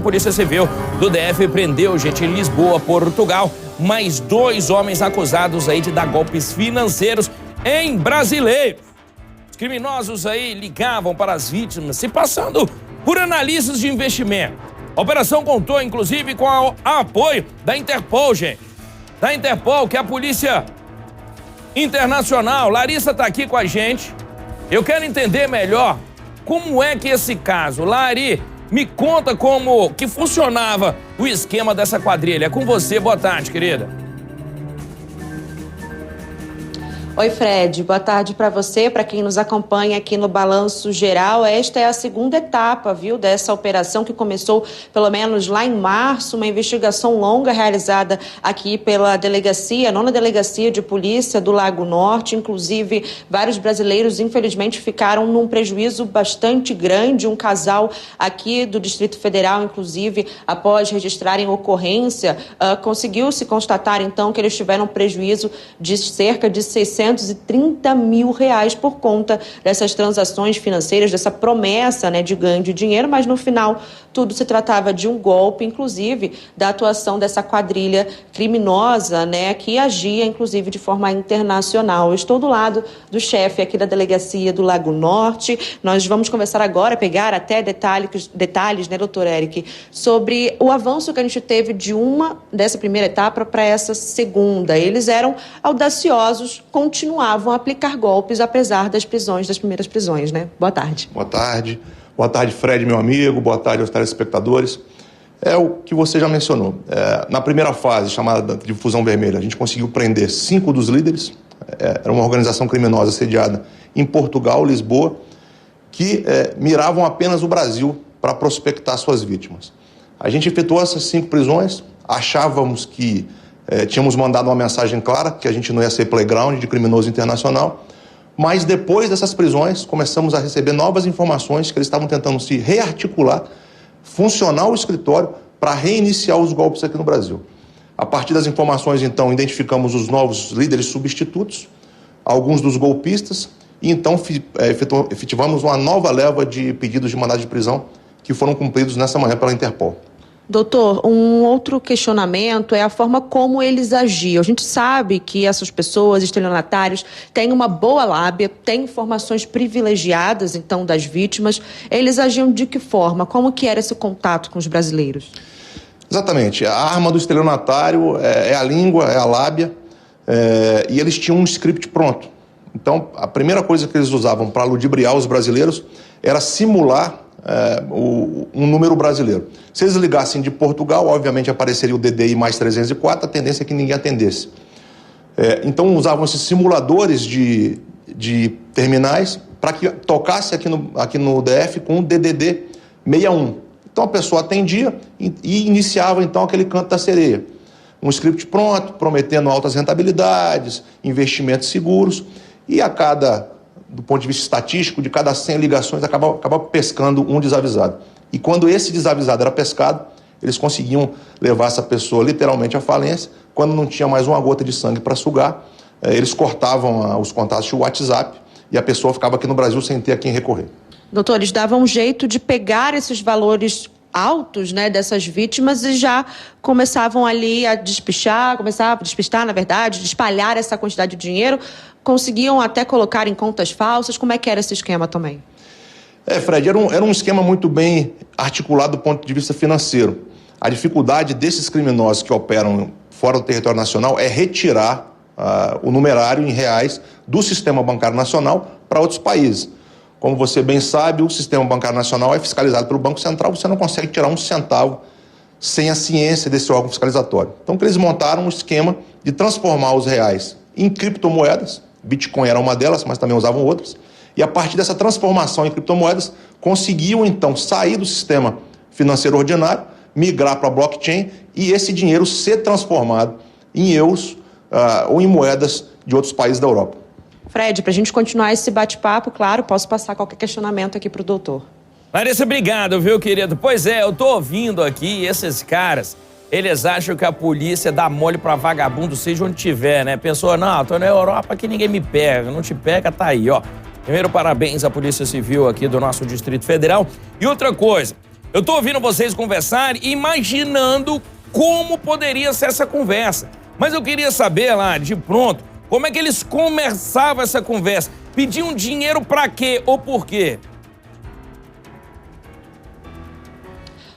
Polícia Civil do DF prendeu, gente, em Lisboa, Portugal, mais 2 homens acusados aí de dar golpes financeiros em brasileiros. Os criminosos aí ligavam para as vítimas, se passando por analistas de investimento. A operação contou, inclusive, com o apoio da Interpol, gente. Da Interpol, que é a Polícia Internacional. Larissa está aqui com a gente. Eu quero entender melhor como é que esse caso. Lari, me conta como que funcionava o esquema dessa quadrilha. É com você. Boa tarde, querida. Oi, Fred. Boa tarde para você, para quem nos acompanha aqui no Balanço Geral. Esta é a segunda etapa, viu, dessa operação que começou pelo menos lá em março, uma investigação longa realizada aqui pela delegacia, a 9ª Delegacia de Polícia do Lago Norte. Inclusive, vários brasileiros, infelizmente, ficaram num prejuízo bastante grande. Um casal aqui do Distrito Federal, inclusive, após registrarem ocorrência, conseguiu-se constatar, então, que eles tiveram prejuízo de cerca de 630 mil reais por conta dessas transações financeiras, dessa promessa, né, de ganho de dinheiro, mas no final tudo se tratava de um golpe, inclusive da atuação dessa quadrilha criminosa, né, que agia inclusive de forma internacional. Eu estou do lado do chefe aqui da Delegacia do Lago Norte. Nós vamos conversar agora, pegar até detalhes, né, doutor Eric, sobre o avanço que a gente teve dessa primeira etapa para essa segunda. Eles eram audaciosos, continuavam a aplicar golpes apesar das primeiras prisões, né? Boa tarde. Boa tarde. Boa tarde, Fred, meu amigo. Boa tarde aos telespectadores. É o que você já mencionou. Na primeira fase, chamada de Fusão Vermelha, a gente conseguiu prender 5 dos líderes. Era uma organização criminosa sediada em Portugal, Lisboa, que miravam apenas o Brasil para prospectar suas vítimas. A gente efetuou essas 5 prisões, achávamos que tínhamos mandado uma mensagem clara que a gente não ia ser playground de criminoso internacional, mas depois dessas prisões começamos a receber novas informações que eles estavam tentando se rearticular, funcionar o escritório para reiniciar os golpes aqui no Brasil. A partir das informações, então, identificamos os novos líderes substitutos, alguns dos golpistas, e então efetivamos uma nova leva de pedidos de mandado de prisão que foram cumpridos nessa manhã pela Interpol. Doutor, um outro questionamento é a forma como eles agiam. A gente sabe que essas pessoas, estelionatários, têm uma boa lábia, têm informações privilegiadas, então, das vítimas. Eles agiam de que forma? Como que era esse contato com os brasileiros? Exatamente. A arma do estelionatário é a língua, é a lábia, e eles tinham um script pronto. Então, a primeira coisa que eles usavam para ludibriar os brasileiros era simular um número brasileiro. Se eles ligassem de Portugal, obviamente apareceria o DDI mais 304, a tendência é que ninguém atendesse. Então usavam esses simuladores de terminais para que tocasse aqui no DF com o DDD 61. Então a pessoa atendia e iniciava então aquele canto da sereia. Um script pronto, prometendo altas rentabilidades, investimentos seguros, e do ponto de vista estatístico, de cada 100 ligações, acabava pescando um desavisado. E quando esse desavisado era pescado, eles conseguiam levar essa pessoa literalmente à falência. Quando não tinha mais uma gota de sangue para sugar, eles cortavam os contatos de WhatsApp e a pessoa ficava aqui no Brasil sem ter a quem recorrer. Doutor, eles davam um jeito de pegar esses valores altos, né, dessas vítimas e já começavam ali a despistar, na verdade, de espalhar essa quantidade de dinheiro. Conseguiam até colocar em contas falsas. Como é que era esse esquema também? Fred, era um esquema muito bem articulado do ponto de vista financeiro. A dificuldade desses criminosos que operam fora do território nacional é retirar o numerário em reais do sistema bancário nacional para outros países. Como você bem sabe, o sistema bancário nacional é fiscalizado pelo Banco Central, você não consegue tirar um centavo sem a ciência desse órgão fiscalizatório. Então, eles montaram um esquema de transformar os reais em criptomoedas. Bitcoin era uma delas, mas também usavam outras. E a partir dessa transformação em criptomoedas, conseguiam então sair do sistema financeiro ordinário, migrar para a blockchain e esse dinheiro ser transformado em euros ou em moedas de outros países da Europa. Fred, para a gente continuar esse bate-papo, claro, posso passar qualquer questionamento aqui para o doutor. Larissa, obrigado, viu, querido? Pois é, eu tô ouvindo aqui esses caras, eles acham que a polícia dá mole pra vagabundo, seja onde tiver, né? Pensou, não, tô na Europa que ninguém me pega, não te pega, tá aí, ó. Primeiro, parabéns à Polícia Civil aqui do nosso Distrito Federal. E outra coisa, Eu tô ouvindo vocês conversarem e imaginando como poderia ser essa conversa. Mas eu queria saber lá, de pronto, como é que eles começavam essa conversa? Pediam dinheiro pra quê ou por quê?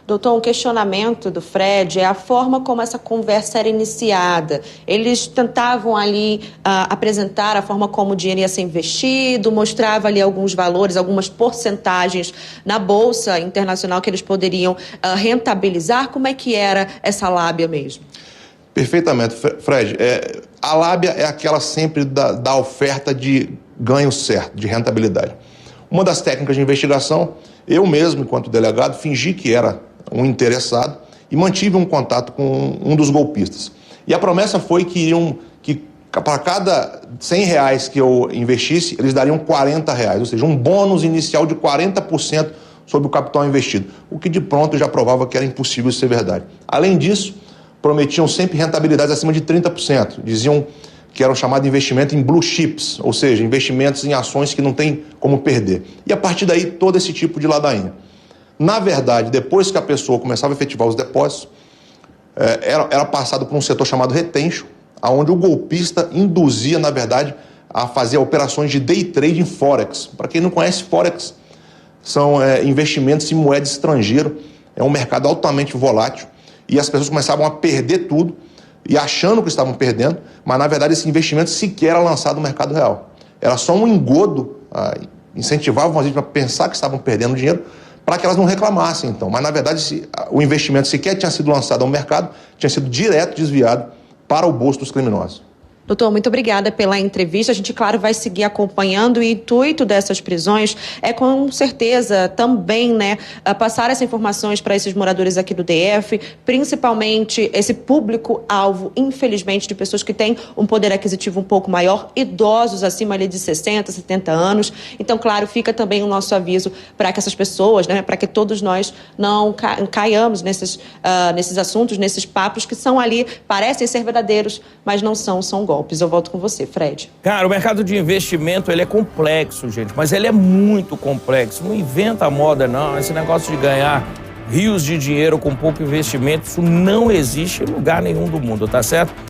Doutor, um questionamento do Fred é a forma como essa conversa era iniciada. Eles tentavam ali apresentar a forma como o dinheiro ia ser investido, mostrava ali alguns valores, algumas porcentagens na Bolsa Internacional que eles poderiam rentabilizar. Como é que era essa lábia mesmo? Perfeitamente, Fred. A lábia é aquela sempre da oferta de ganho certo, de rentabilidade. Uma das técnicas de investigação, eu mesmo, enquanto delegado, fingi que era um interessado e mantive um contato com um dos golpistas. E a promessa foi que para cada R$100 que eu investisse, eles dariam R$40, ou seja, um bônus inicial de 40% sobre o capital investido, o que de pronto já provava que era impossível ser verdade. Além disso, prometiam sempre rentabilidades acima de 30%. Diziam que era o chamado investimento em blue chips, ou seja, investimentos em ações que não tem como perder. E a partir daí, todo esse tipo de ladainha. Na verdade, depois que a pessoa começava a efetivar os depósitos, era passado por um setor chamado retention, onde o golpista induzia, na verdade, a fazer operações de day trade em Forex. Para quem não conhece, Forex são investimentos em moeda estrangeira, é um mercado altamente volátil, e as pessoas começavam a perder tudo, e achando que estavam perdendo, mas na verdade esse investimento sequer era lançado no mercado real. Era só um engodo, incentivavam as vítimas a pensar que estavam perdendo dinheiro, para que elas não reclamassem, então. Mas, na verdade, o investimento sequer tinha sido lançado ao mercado, tinha sido direto desviado para o bolso dos criminosos. Doutor, muito obrigada pela entrevista. A gente, claro, vai seguir acompanhando. O intuito dessas prisões é, com certeza, também, passar essas informações para esses moradores aqui do DF, principalmente esse público-alvo, infelizmente, de pessoas que têm um poder aquisitivo um pouco maior, idosos acima ali de 60, 70 anos. Então, claro, fica também o nosso aviso para que essas pessoas, para que todos nós não caiamos nesses assuntos, nesses papos que são ali, parecem ser verdadeiros, mas não são golpes. Eu volto com você, Fred. Cara, o mercado de investimento, ele é complexo, gente, mas ele é muito complexo. Não inventa a moda, não. Esse negócio de ganhar rios de dinheiro com pouco investimento, isso não existe em lugar nenhum do mundo, tá certo?